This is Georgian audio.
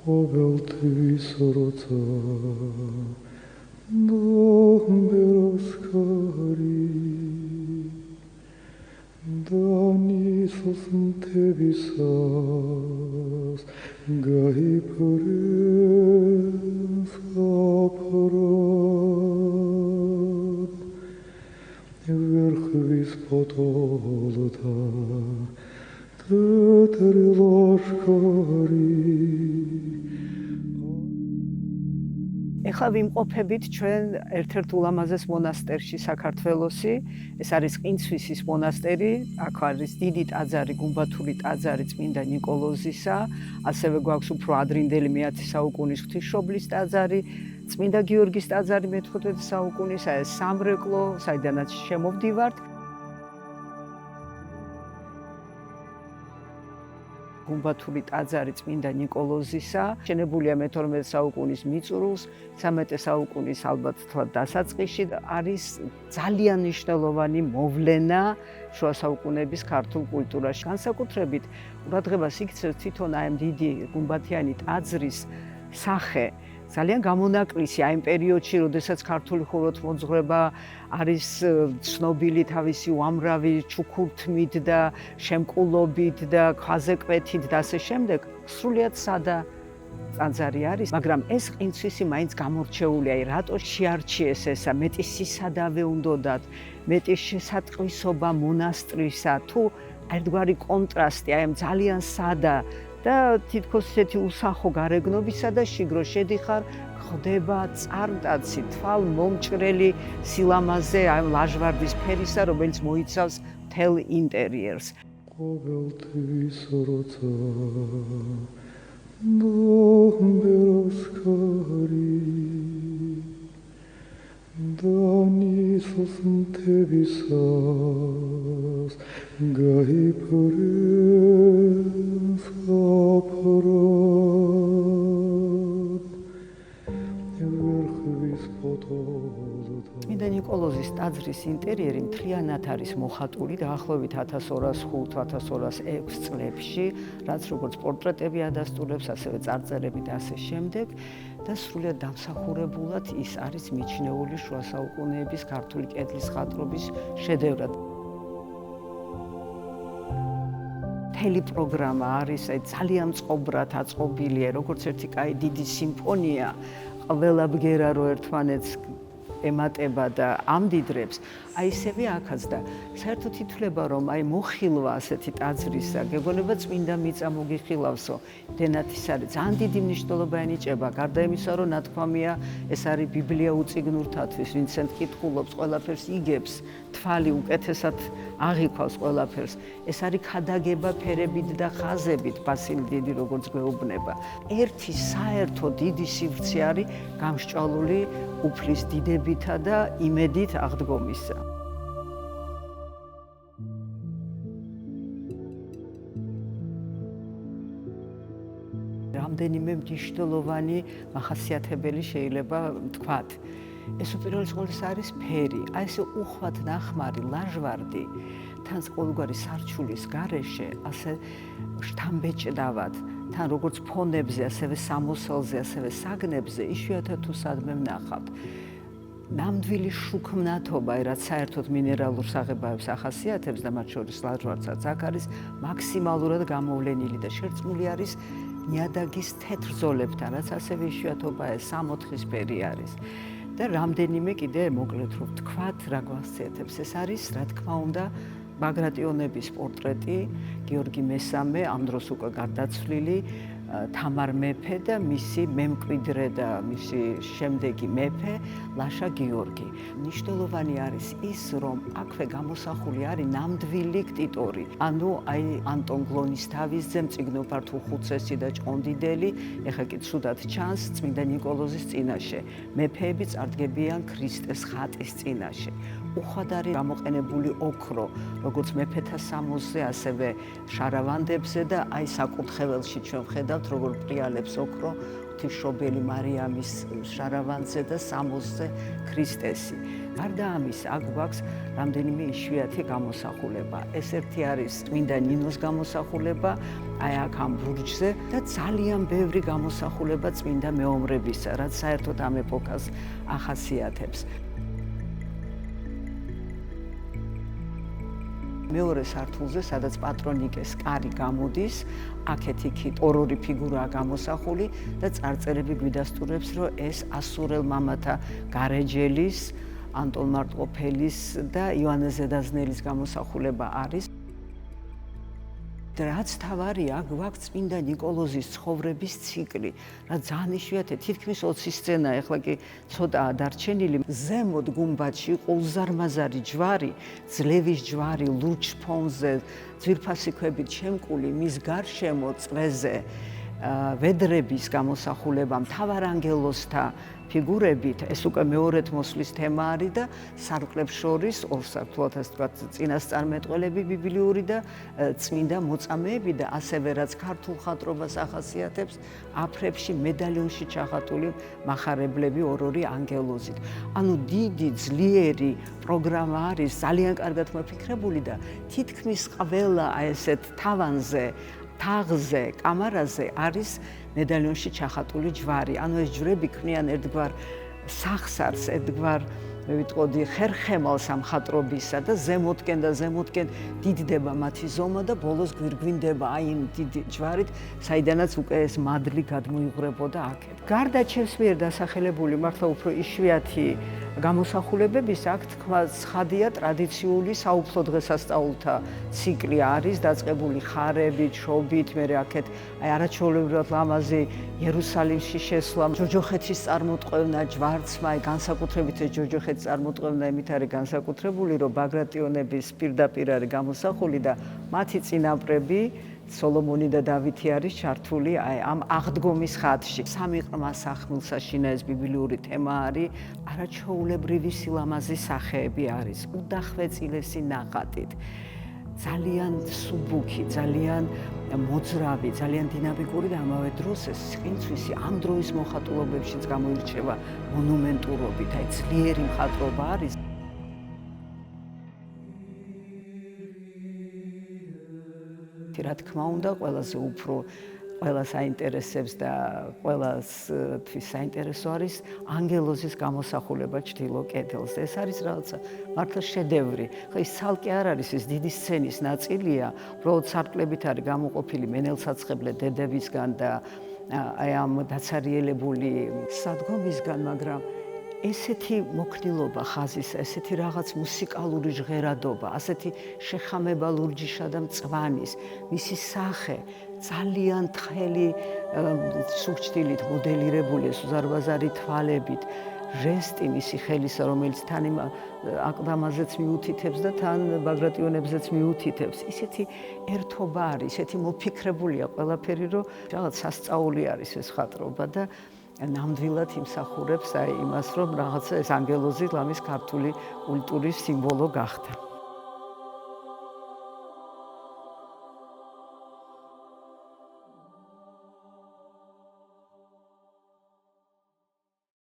ყოველთვის როცა ნომეროსკარი დანისოს მთებისას გაიფრენს აფრად ვერხვის ფოტოლთა თეთრი ლაშქარი ეხლა ვიმყოფებით ჩვენ ერთ-ერთ ულამაზეს მონასტერში საქართველოსი. ეს არის ყინცვისის მონასტერი. აქ არის დიდი ტაძარი, გუმბათური ტაძარი წმინდა ნიკოლოზისა. ასევე გვაქვს უფრო ადრინდელი მე-10 საუკუნის ღვთისმშობლის ტაძარი, წმინდა გიორგის ტაძარი მე-15 საუკუნის, ეს სამრეკლო, საიდანაც შემოვდივართ. გუმბათური ტაძარი წმინდა ნიკოლოზისა, შენებულია მე-12 საუკუნის მიწურულს, 13 საუკუნის ალბათ თვად დასაწყისში, არის ძალიან მნიშვნელოვანი მოვლენა შუა საუკუნეების ქართულ კულტურაში. განსაკუთრებით ყურადღებას იქცევს თვითონ აი ამ დიდი გუმბათიანი ტაძრის სახე. ძალიან გამონაკლისი აი ამ პერიოდში, როდესაც ქართული ხუროთმოძღვრება არის ცნობილი თავისი უამრავი ჩუქურთმით და შემკულობით და ქვაზეკვეთით და ასე შემდეგ, სრულიად სადა ტაძარი არის, მაგრამ ეს ყინცვისი მაინც გამორჩეულია. აი რატო შეარჩიეს ესა, მეტი სისადავე უნდოდათ, მეტი შესატყვისობა მონასტრისა, თუ ერთგვარი კონტრასტი აი ამ ძალიან სადა და თითქოს ესეთი უსახო გარეგნობისა და შიგრო შედიხარ, ხდება წარმტაცი, თვალმომჭრელი სილამაზე ამ ლაჟვარდის ფერისა, რომელიც მოიცავს მთელ ინტერიერს. ყოველთვის როცა ნომეროსკარი დანისოს მთებისას გაიფრენს აფრად ვერხვის ფოტოლთა წმინდა ნიკოლოზის ტაძრის ინტერიერი მთლიანად არის მოხატული დაახლოებით 1205-1206 წლებში, რაც როგორც პორტრეტები ადასტურებს, ასევე წარწერები და ასე შემდეგ. და სრულიად დამსახურებულად ის არის მიჩნეული შუა საუკუნეების ქართული კედლის ხატრობის შედევრად. მთელი პროგრამა არის ძალიან წყობრად აწყობილია, როგორც ერთი კაი დიდი სიმფონია, ყველა ბგერა რო ერთმანეთს ემატება და ამდიდრებს, აი ისევე აქაც და საერთოდ ითვლება, რომ აი მოხილვა ასეთი ტაძრისა, გეგონება წმინდა მიწა მოგიხილავსო, დენათ ის არის ძალიან დიდი მნიშვნელობა ენიჭება, გარდა იმისა, რომ ნათქვამია, ეს არის ბიბლია უწიგნურთათვის, ვინც კითხულობს, ყველაფერს იგებს, თვალი უკეთესად აღიქვავს ყველაფერს. ეს არის ქადაგება ფერებით და ხაზებით, ბასილი დიდი როგორც გვეუბნება. ერთი საერთო დიდი სივრცე არის გამსჭვალული უფლის დიდებითა და იმედით აღდგომისა. რამდენიმე მნიშვნელოვანი მახასიათებელი შეიძლება ვთქვათ. ეს უპირველეს ყოვლისა არის ფერი, აი ესე უხვად ნახმარი ლაჟვარდი, თან ყოველგვარი სარჩულის გარეშე, ასე შთამბეჭდავად, თან როგორც ფონებზე, ასევე სამოსელზე, ასევე საგნებზე, იშვიათად თუ სადმე ვნახავთ. ნამდვილი შუქმნათობა, რაც საერთოდ მინერალურ საღებავებს ახასიათებს და მათ შორის ლაჟვარდსაც აქ არის მაქსიმალურად გამოვლენილი და შერწყმული არის ნიადაგის თეთრ ზოლებთან, რაც ასევე იშვიათობაა, სამოთხის ფერი არის. და რამდენიმე კიდე მოკლედ რო ვთქვათ, რა გვახსიათებს, ეს არის, რა თქმა უნდა, ბაგრატიონების პორტრეტი, გიორგი მესამე, ამ დროს უკვე გარდაცვლილი, თამარ მეფე და მისი მემკვიდრე და მისი შემდეგი მეფე ლაშა გიორგი. მნიშვნელოვანი არის ის, რომ აქვე გამოსახული არის ნამდვილი ქტიტორი. ანუ აი ანტონ გლონისთავისძე, მწიგნობარ თუხუცესი და ჭყონდიდელი, ეხლა კი ცუდად ჩანს წმინდა ნიკოლოზის წინაშე. მეფეები წარდგებიან ქრისტეს ხატის წინაშე. უხვად არის გამოყენებული ოქრო, როგორც მეფეთა სამოსზე, ასევე შარავანდებზე და აი საკურთხეველში ჩვენ ვხედავთ ხედავთ, როგორ პრიალებს ოქრო ღვთისმშობელი მარიამის შარავანზე და 60-ზე ქრისტესი. გარდა ამის, აქ გვაქვს რამდენიმე იშვიათი გამოსახულება. ეს ერთი არის წმინდა ნინოს გამოსახულება, აი აქ ამ ბურჯზე და ძალიან ბევრი გამოსახულება წმინდა მეომრებისა, რაც საერთოდ ამ ეპოქას ახასიათებს. მეორე სართულზე, სადაც პატრონიკეს კარი გამოდის, აქეთ-იქით ორ-ორი ფიგურაა გამოსახული და წარწერები გვიდასტურებს, რომ ეს ასურელ მამათა გარეჯელის, ანტონ მარტყოფელის და იოანე ზედაზნელის გამოსახულება არის. რაც თავარია, გვაქვს წმინდა ნიკოლოზის ცხოვრების ციკლი, რაც ძალიან იშვიათია, თითქმის 20 სცენა, ეხლა კი ცოტაა დარჩენილი. ზემოთ გუმბათში იყო უზარმაზარი ჯვარი, ძლევის ჯვარი, ლურჯ ფონზე, ძვირფასი ქვებით შემკული, მის გარშემო წვეზე ვედრების გამოსახულება, მთავარანგელოზთა ფიგურებით, ეს უკვე მეორედ მოსვლის თემა არის და სარკმლებს შორის, ორ სართულად ასე ვთქვათ, წინასწარმეტყველები ბიბლიური და წმინდა მოწამეები და ასევე რაც ქართულ მხატვრობას ახასიათებს, აფრებში მედალიონში ჩახატული მახარებლები ორ-ორი ანგელოზით. ანუ დიდი, ძლიერი პროგრამა არის, ძალიან კარგად მოფიქრებული და თითქმის ყველა ესეთ თავანზე, თაღზე, კამარაზე არის მედალიონში ჩახატული ჯვარი. ანუ ეს ჯვრები ქმნიან ერთგვარ სახსარს, ერთგვარ მე ვიტყოდი ხერხემალს ამ მხატვრობისა და ზემოთკენ დიდდება მათი ზომა და ბოლოს გვირგვინდება აი იმ დიდი ჯვარით, საიდანაც უკვე ეს მადლი გადმოიღრებოდა აქეთ. გარდა ჩემს მიერ დასახელებული მართლა უფრო იშვიათი გამოსახულებების, აქ თქვა ცხადია ტრადიციული საუფლო დღესასწაულთა ციკლი არის დაწყებული ხარებით, შობით, მერე აქეთ აი არაჩვეულებრივად ლამაზი იერუსალიმში შესვლა, ჯოჯოხეთის წარმოტყვევნა, ჯვარცმა, აი განსაკუთრებით ეს ჯოჯოხეთის წარმოტყვევნა იმით არის განსაკუთრებული, რომ ბაგრატიონების პირდაპირ არის გამოსახული და მათი წინაპრები სოლომონი და დავითი არის ჩართული აი ამ აღდგომის ხატში. სამი ყრმა სახმილსაშინა ეს ბიბლიური თემა არის, არაჩვეულებრივი სილამაზის სახეები არის, უდახვეწილესი ნახატით. ძალიან სუბუქი, ძალიან მოძრავი, ძალიან დინამიკური და ამავე დროს ეს სპინცვისი ამ დროის მოხატულობებშიც გამოირჩევა მონუმენტურობით, აი ძლიერი მხატვრობა არის. რა თქმა უნდა, ყველაზე უფრო ყველას აინტერესებს და ყველასთვის საინტერესო არის ანგელოზის გამოსახულება ჩრდილო კედელზე. ეს არის რაღაცა მართლა შედევრი. ხო ის ცალკე არ არის, ეს დიდი სცენის ნაწილია, უბრალოდ სარკმლებით არის გამოყოფილი მენელსაცხებლე დედებისგან და აი ამ დაცარიელებული სადგომისგან, მაგრამ ესეთი მოქნილობა ხაზის, ესეთი რაღაც მუსიკალური ჟღერადობა, ასეთი შეხამება ლურჯიშა და მწვანის, მისი სახე ძალიან თხელი სუქჩდილით მოდელირებული, ეს უზარმაზარი თვალებით, ჟესტი მისი ხელისა, რომელიც თან იმ აკლდამაზეც მიუთითებს და თან ბაგრატიონებზეც მიუთითებს. ისეთი ერთობა არის, ისეთი მოფიქრებულია ყველაფერი, რომ რაღაც სასწაული არის ეს მხატვრობა და ნამდვილად იმსახურებს აი იმას, რომ რაღაცა ეს ანგელოზი ლამის ქართული კულტურის სიმბოლო გახდა.